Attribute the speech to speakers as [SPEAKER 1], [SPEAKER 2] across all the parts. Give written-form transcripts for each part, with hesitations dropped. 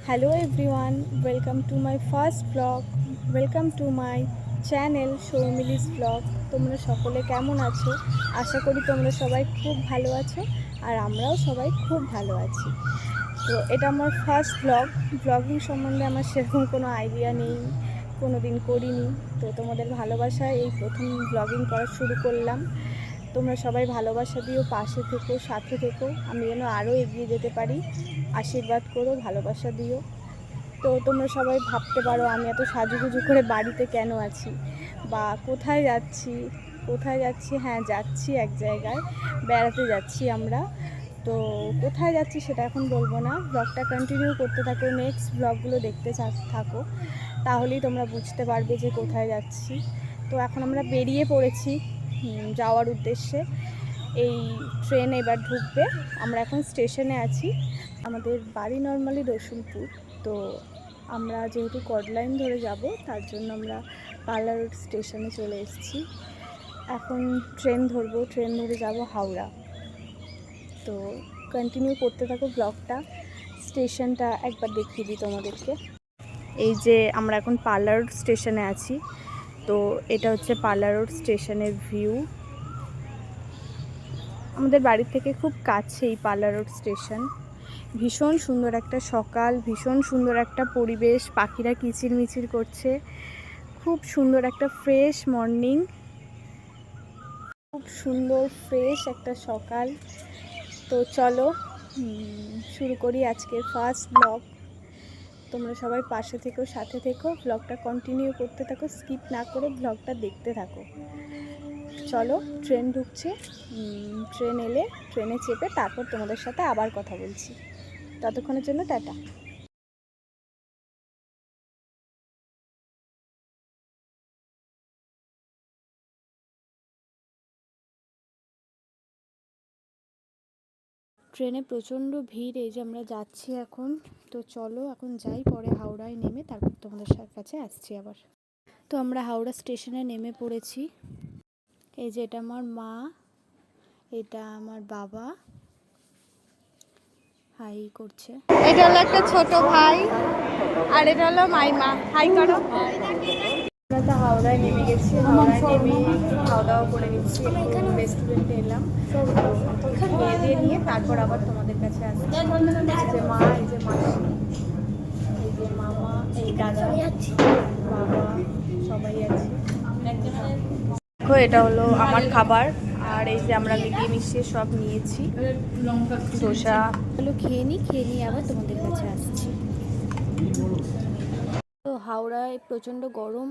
[SPEAKER 1] Hello everyone, welcome to my first vlog. Welcome to my channel সৌমিলিস vlog. তোমরা সকলে কেমন আছো? আশা করি তোমরা সবাই খুব ভালো আছো আর আমরাও সবাই খুব ভালো আছি। তো এটা আমার ফার্স্ট ব্লগিং সম্বন্ধে আমার সেরকম কোনো আইডিয়া নেই, কোনো দিন করিনি। তো তোমাদের ভালোবাসায় এই প্রথম ব্লগিং করা শুরু করলাম। তোমরা সবাই ভালোবাসা দিও, পাশে থেকো, সাথে থেকো, আমি যেন আরও এগিয়ে যেতে পারি। আশীর্বাদ করো, ভালোবাসা দিও। তো তোমরা সবাই ভাবতে পারো আমি এত সাজুগুজু করে বাড়িতে কেন আছি বা কোথায় যাচ্ছি। হ্যাঁ, যাচ্ছি এক জায়গায় বেড়াতে যাচ্ছি আমরা। তো কোথায় যাচ্ছি সেটা এখন বলবো না, ব্লগটা কন্টিনিউ করতে থাকো, নেক্সট ব্লগগুলো দেখতে থাকো, তাহলেই তোমরা বুঝতে পারবে যে কোথায় যাচ্ছি। তো এখন আমরা বেরিয়ে পড়েছি যাওয়ার উদ্দেশ্যে। এই ট্রেন এবার ঢুকবে, আমরা এখন স্টেশনে আছি। আমাদের বাড়ি নর্মালি রসুলপুর, তো আমরা যেহেতু কডলাইন ধরে যাব তার জন্য আমরা পার্লা রোড স্টেশনে চলে এসেছি। এখন ট্রেন ধরে যাব হাওড়া। তো কন্টিনিউ করতে থাকো ব্লগটা। স্টেশনটা একবার দেখিয়ে দিই তোমাদেরকে। এই যে আমরা এখন পার্লা রোড স্টেশনে আছি। তো এটা হচ্ছে পার্লা রোড স্টেশনের ভিউ। আমাদের বাড়ি থেকে খুব কাছেই পার্লা রোড স্টেশন। ভীষণ সুন্দর একটা সকাল, ভীষণ সুন্দর একটা পরিবেশ, পাখিরা কিচিরমিচির করছে, খুব সুন্দর একটা ফ্রেশ মর্নিং, খুব সুন্দর ফ্রেশ একটা সকাল। তো চলো শুরু করি আজকের ফার্স্ট ব্লগ। তোমরা সবাই পাশে থেকো, সাথে থেকো, ব্লগটা কন্টিনিউ করতে থাকো, স্কিপ না করে ব্লগটা দেখতে থাকো। চলো, ট্রেন ঢুকছে, ট্রেন এলে ট্রেনে চেপে তারপর তোমাদের সাথে আবার কথা বলছি। ততক্ষণের জন্য টাটা। ট্রেনে প্রচণ্ড ভিড়, এই যে আমরা যাচ্ছি এখন। তো চলো এখন যাই, পরে হাওড়ায় নেমে তারপর তোমাদের কাছে আসছি আবার। তো আমরা হাওড়া স্টেশনে নেমে পড়েছি। এই যে এটা আমার মা, এটা আমার বাবা হাই করছে, এটা হলো একটা ছোট ভাই, আর এটা হলো মাইমা। হাই করো। আমরা তো হাওড়ায় নেমে গেছি, হাওড়ায় নেমে খাওয়া দাওয়া করে নিচ্ছি, একটু রেস্টুরেন্টে এলাম। খেয়ে দিয়ে নিয়ে তারপর আবার তোমাদের কাছে আসছি। এই যে মা, এই যে মাসি, এই যে মামা, এই দাদা, বাবা, সবাই আছে। দেখো এটা হলো আমার খাবার, আর এই যে আমরা মিলিয়ে মিশিয়ে সব নিয়েছি। ধোসা হলো খেয়ে নিই আবার তোমাদের কাছে আসছি। তো হাওড়ায় প্রচণ্ড গরম,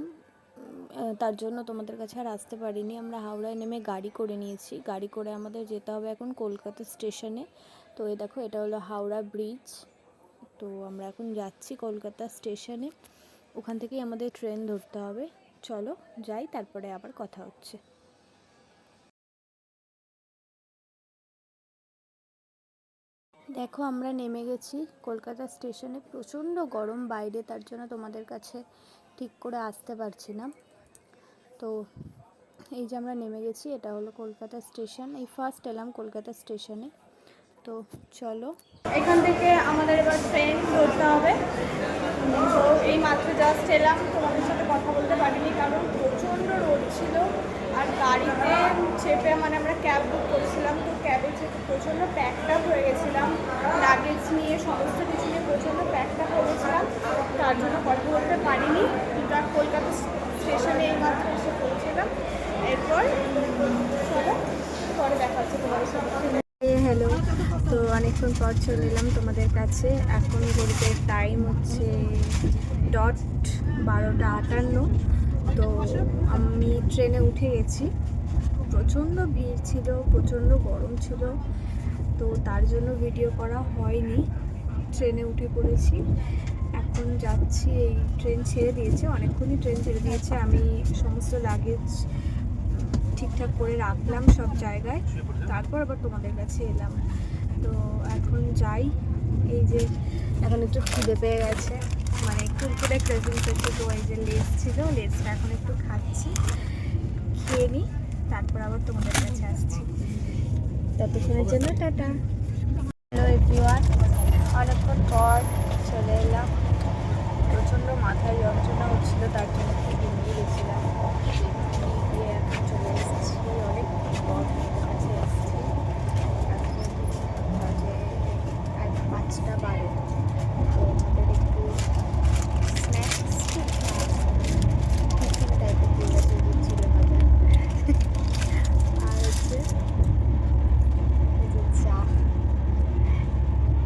[SPEAKER 1] তার জন্য তোমাদের কাছে আর আসতে পারিনি। আমরা হাওড়ায় নেমে গাড়ি করে নিয়েছি, গাড়ি করে আমাদের যেতে হবে এখন কলকাতা স্টেশনে। তো এই দেখো এটা হলো হাওড়া ব্রিজ। তো আমরা এখন যাচ্ছি কলকাতা স্টেশনে, ওখান থেকেই আমাদের ট্রেন ধরতে হবে। চলো যাই, তারপরে আবার কথা হচ্ছে। দেখো আমরা নেমে গেছি কলকাতা স্টেশনে, প্রচণ্ড গরম বাইরে, তার জন্য তোমাদের কাছে ঠিক করে আসতে পারছি না। তো এই যে আমরা নেমে গেছি, এটা হলো কলকাতা স্টেশন, এই ফার্স্ট এলাম কলকাতা স্টেশনে। তো চলো, এখান থেকে আমাদের এবার ট্রেন ধরতে হবে। তো এই মাত্র জাস্ট এলাম, তোমাদের সাথে কথা বলতে পারিনি কারণ প্রচণ্ড রোদ ছিল। আর গাড়িতে চেপে মানে আমরা ক্যাব বুক করেছিলাম, তো ক্যাবে চেপে প্রচণ্ড প্যাকড আপ হয়ে গেছিলাম, লাগেজ নিয়ে সমস্ত কিছু নিয়ে প্রচণ্ড প্যাকড আপ হয়ে গেছিলাম, তার জন্য কথা বলতে পারিনি। কিন্তু কলকাতা স্টেশনে এই মাত্র এসে পৌঁছলাম। এরপর চলো পরে দেখা হচ্ছে তোমাদের সাথে। হ্যালো, তো অনেকক্ষণ পর চলে এলাম তোমাদের কাছে। এখন ঘড়িতে টাইম হচ্ছে 12:58। তো আমি ট্রেনে উঠে গেছি, প্রচণ্ড ভিড় ছিল, প্রচণ্ড গরম ছিল, তো তার জন্য ভিডিও করা হয়নি। ট্রেনে উঠে পড়েছি, এখন যাচ্ছি। এই ট্রেন ছেড়ে দিয়েছে, অনেকক্ষণই ট্রেন ছেড়ে দিয়েছে। আমি সমস্ত লাগেজ ঠিকঠাক করে রাখলাম সব জায়গায়, তারপর আবার তোমাদের কাছে এলাম। তো এখন যাই। এই যে এখন একটু খিদে পেয়ে গেছে, মানে কুরকুরে ক্রেভিংস হচ্ছে, তো এই যে লেস ছিল, লেসটা এখন একটু খাচ্ছি, খেয়ে নিই, তারপর আবার তোমাদের কাছে আসছি। ততক্ষণের জন্য টাটা। হ্যালো এভরিওয়ান, অনেকক্ষণ পর চলে এলাম ছিল, তার জন্য একটু ঘুমিয়ে গেছিলাম। গিয়ে এখন চলে এসেছি, অনেক পর তোমাদের কাছে এসেছি। এখন বাজে 5টা 12। তো আমাদের একটু স্ন্যাক্স টিফিন টাইপের দিয়ে ছিল ভাজা। আর হচ্ছে এই যে চা,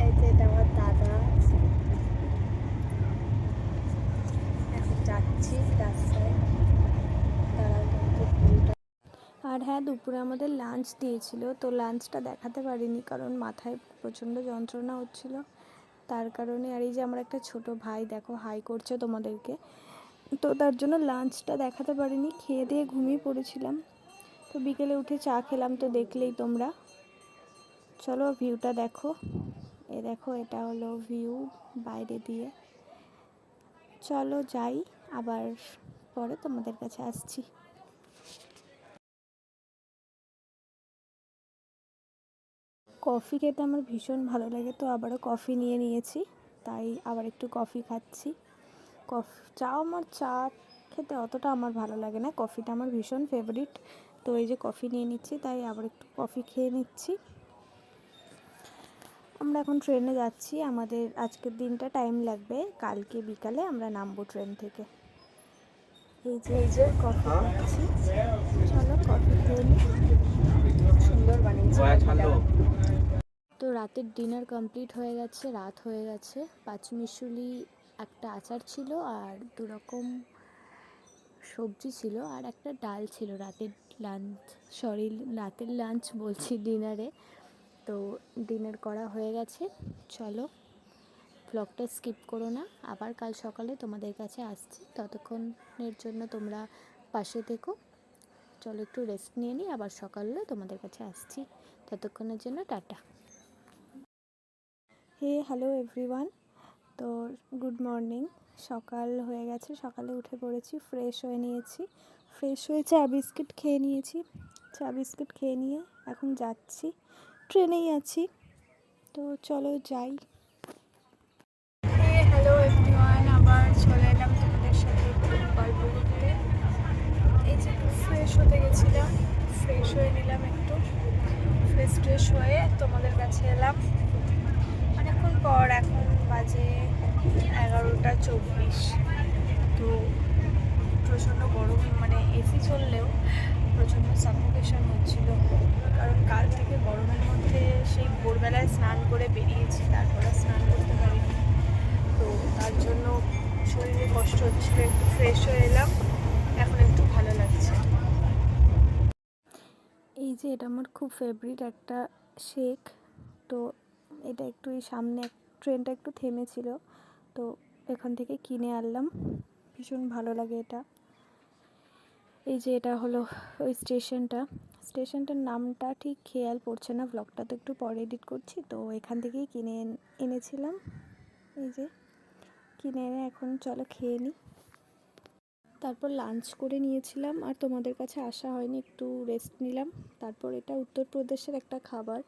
[SPEAKER 1] এই যে এটা আমার দাদা। এখন যাচ্ছি রাস্তায়, তারা কিন্তু ভিউটা। আর হ্যাঁ, দুপুরে আমাদের লাঞ্চ দিয়েছিল, তো লাঞ্চটা দেখাতে পারিনি কারণ মাথায় প্রচণ্ড যন্ত্রণা হচ্ছিল, তার কারণে। আর এই যে আমার একটা ছোট ভাই দেখো হাই করছে তোমাদেরকে, তো তার জন্য লাঞ্চটা দেখাতে পারিনি, খেয়ে দিয়ে ঘুমিয়ে পড়েছিলাম। তো বিকেলে উঠে চা খেলাম, তো দেখলেই তোমরা। চলো ভিউটা দেখো, দেখো এটা হলো ভিউ বাইরে দিয়ে। চলো যাই, আবার পরে তোমাদের কাছে আসছি। কফি খেতে আমার ভীষণ ভালো লাগে, তো আবারও কফি নিয়ে নিয়েছি, তাই আবার একটু কফি খাচ্ছি। চা খেতে অতটা আমার ভালো লাগে না, কফিটা আমার ভীষণ ফেভারিট। তো এই যে কফি নিয়ে নিচ্ছি, তাই আবার একটু কফি খেয়ে নিচ্ছি। আমরা এখন ট্রেনে যাচ্ছি, আমাদের আজকের দিনটা টাইম লাগবে, কালকে বিকালে আমরা নামবো ট্রেন থেকে। এই যে কফি খাচ্ছি, চলো কফি খেয়ে নিই। সুন্দর বানিয়েছি। তো রাতের ডিনার কমপ্লিট হয়ে গেছে, রাত হয়ে গেছে। পাঁচমিশুলি একটা আচার ছিল, আর 2 রকম সবজি ছিল, আর একটা ডাল ছিল রাতের লাঞ্চ বলছি, ডিনারে। তো ডিনার করা হয়ে গেছে। চলো ব্লগটা স্কিপ করো না, আবার কাল সকালে তোমাদের কাছে আসছি, ততক্ষণের জন্য তোমরা পাশে থেকো। চলো একটু রেস্ট নিয়ে নিই, আবার সকালে তোমাদের কাছে আসছি, ততক্ষণের জন্য টাটা। হ্যালো এভরিওয়ান, তো গুড মর্নিং। সকাল হয়ে গেছে, সকালে উঠে পড়েছি, ফ্রেশ হয়ে নিয়েছি, ফ্রেশ হয়ে চা বিস্কিট খেয়ে নিয়েছি। চা বিস্কিট খেয়ে নিয়ে এখন যাচ্ছি, ট্রেনেই আছি, তো চলো যাই। হ্যালো এভরিওয়ান, আবার চলে এলাম তোমাদের সাথে একটু গল্প করতে। এই যে ফ্রেশ হতে গেছিলাম, ফ্রেশ হয়ে নিলাম, একটু ফ্রেশ হয়ে তোমাদের কাছে এলাম অনেকক্ষণ পর। এখন বাজে 11টা 24। তো প্রচণ্ড গরম, মানে এসি চললেও প্রচণ্ড সাফোকেশন হচ্ছিল, কারণ কাল থেকে গরমের মধ্যে সেই ভোরবেলায় স্নান করে বেরিয়েছি, তারপরে স্নান করতে পারিনি, তো তার জন্য শরীরে কষ্ট হচ্ছিল। একটু ফ্রেশ হয়ে এলাম, এখন একটু ভালো লাগছে। এই যে এটা আমার খুব ফেভারিট একটা শেক, তো এটা একটু এই সামনে ট্রেনটা একটু থেমেছিল, তো এখান থেকে কিনে আনলাম, ভীষণ ভালো লাগে এটা। এই যে এটা হলো ওই স্টেশনটার নামটা ঠিক খেয়াল পড়ছে না, ব্লগটা তো একটু পরে এডিট করছি, তো এখান থেকেই কিনে এনেছিলাম। এই যে কিনে এনে এখন চলো খেয়ে নিই। তারপর লাঞ্চ করে নিয়েছিলাম, আর তোমাদের কাছে আসা হয়নি, একটু রেস্ট নিলাম। তারপর এটা উত্তরপ্রদেশের একটা খাবার,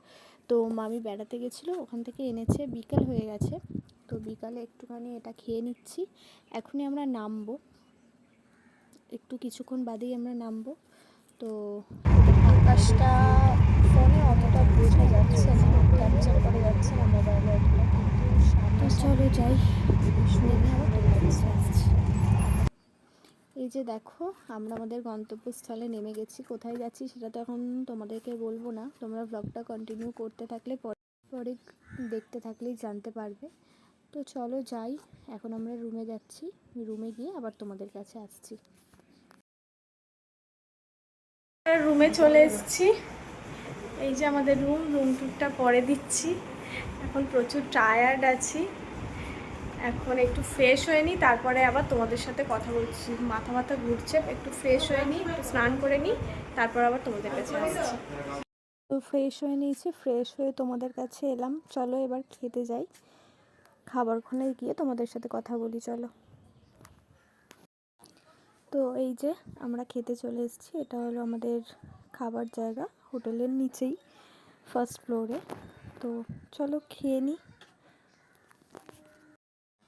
[SPEAKER 1] তো মামি বেড়াতে গেছিলো, ওখান থেকে এনেছে, বিকাল হয়ে গেছে, তো বিকালে একটুখানি এটা খেয়ে নিচ্ছি। এখনই আমরা নামবো, একটু কিছুক্ষণ বাদেই আমরা নামবো। তো আকাশটা ফোনে অতটা বোঝা যাচ্ছে না, ক্যাপচার করে যাচ্ছে না মোবাইলে ওগুলো, কিন্তু সামনে চলো যাই, নেমে আবার তোমাদের কাছে আসছি। এই যে দেখো আমরা আমাদের গন্তব্যস্থলে নেমে গেছি, কোথায় যাচ্ছি সেটা তো এখন তোমাদেরকে বলবো না, তোমরা ব্লগটা কন্টিনিউ করতে থাকলে পরে দেখতে থাকলেই জানতে পারবে। তো চলো যাই, এখন আমরা রুমে যাচ্ছি, রুমে গিয়ে আবার তোমাদের কাছে আসছি। রুমে চলে এসেছি, এই যে আমাদের রুম টুরটা পরে দিচ্ছি। এখন প্রচুর টায়ার্ড আছি, এখন একটু ফ্রেশ হয়ে নিই, তারপরে আবার তোমাদের সাথে কথা বলছি। মাথা ঘুরছে, একটু ফ্রেশ হয়ে নিই, একটু স্নান করে নিই, তারপর আবার তোমাদের কাছে আসছি। তো ফ্রেশ হয়ে নিয়েছি, ফ্রেশ হয়ে তোমাদের কাছে এলাম, চলো এবার খেতে যাই, খাবারখানে গিয়ে তোমাদের সাথে কথা বলি, চলো। তো এই যে আমরা খেতে চলে এসেছি, এটা হলো আমাদের খাবার জায়গা, হোটেলের নিচেই, ফার্স্ট ফ্লোরে। তো চলো খেয়ে নিই।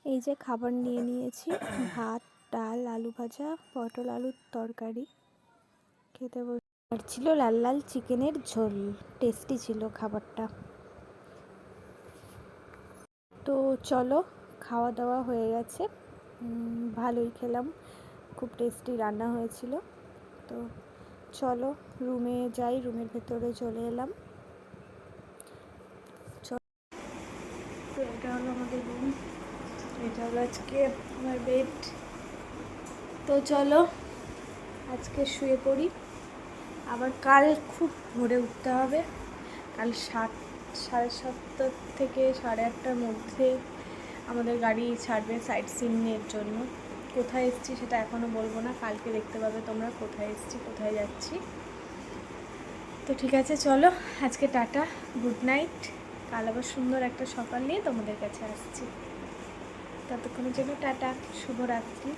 [SPEAKER 1] এই যে খাবার নিয়ে নিয়েছি, ভাত, ডাল, আলু ভাজা, পটল আলুর তরকারি খেতে আর ছিল লাল লাল চিকেনের ঝোল। টেস্টি ছিল খাবারটা। তো চলো, খাওয়া দাওয়া হয়ে গেছে, ভালোই খেলাম, খুব টেস্টি রান্না হয়েছিল। তো চলো রুমে যাই, রুমের ভেতরে চলে এলাম। তো এটা হলো আমাদের রুম, এটা হলো আজকে আমার বেড। তো চলো আজকে শুয়ে পড়ি, আবার কাল খুব ভোরে উঠতে হবে। কাল 7:30 থেকে 8:30টার মধ্যে আমাদের গাড়ি ছাড়বে সাইট সিইংয়ের জন্য। কোথায় এসেছি সেটা এখনও বলবো না, কালকে দেখতে পাবে তোমরা কোথায় এসেছি, কোথায় যাচ্ছি। তো ঠিক আছে, চলো আজকে টাটা, গুড নাইট। কাল আবার সুন্দর একটা সকাল নিয়ে তোমাদের কাছে আসছি। ততক্ষণের জন্য টাটা, শুভরাত্রি।